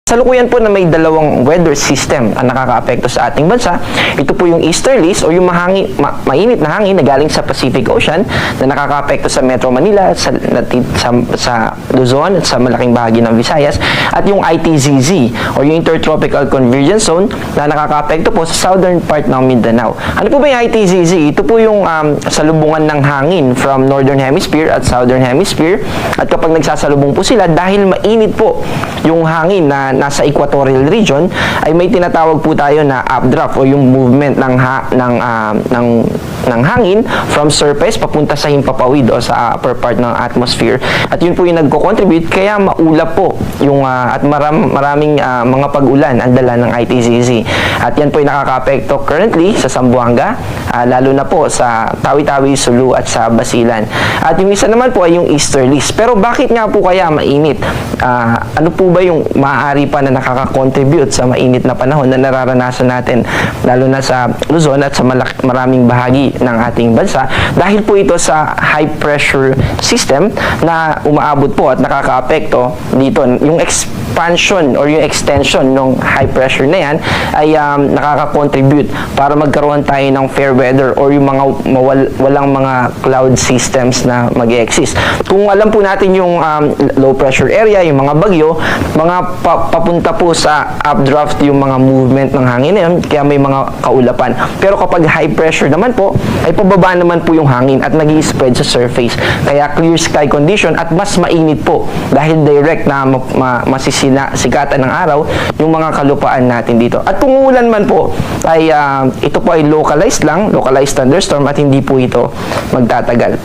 Salukuyan po na may dalawang weather system ang nakakaapekto sa ating bansa. Ito po yung easterlies o yung mainit na hangin na galing sa Pacific Ocean na nakakaapekto sa Metro Manila, sa Luzon at sa malaking bahagi ng Visayas, at yung ITZZ o yung Intertropical Convergence Zone na nakakaapekto po sa southern part ng Mindanao. Ano po ba yung ITZZ? Ito po yung salubungan ng hangin from northern hemisphere at southern hemisphere, at kapag nagsasalubong po sila, dahil mainit po yung hangin na nasa equatorial region, ay may tinatawag po tayo na updraft o yung movement ng hangin from surface papunta sa himpapawid o sa upper part ng atmosphere. At yun po yung nagko-contribute kaya maulap po yung at maraming mga pag-ulan ang dala ng ITZZ. At yan po yung nakakaapekto currently sa Zamboanga, lalo na po sa Tawi-Tawi, Sulu at sa Basilan. At yung isa naman po ay yung easterlies. Pero bakit nga po kaya mainit? Ano po ba yung maaari pa na nakaka-contribute sa mainit na panahon na nararanasan natin, lalo na sa Luzon at sa maraming bahagi ng ating bansa? Dahil po ito sa high pressure system na umaabot po at nakakaapekto dito. Yung expansion or yung extension ng high pressure na yan ay nakaka-contribute para magkaroon tayo ng fair weather or yung mga walang mga cloud systems na mag-exist. Kung alam po natin yung low pressure area, yung mga bagyo, mga papunta po sa updraft yung mga movement ng hangin na yun, kaya may mga kaulapan. Pero kapag high pressure naman po, ay pababa naman po yung hangin at nag-i-spread sa surface. Kaya clear sky condition at mas mainit po dahil direct na masisikatan ng araw yung mga kalupaan natin dito. At kung uulan man po, ay ito po ay localized lang, localized thunderstorm, at hindi po ito magtatagal.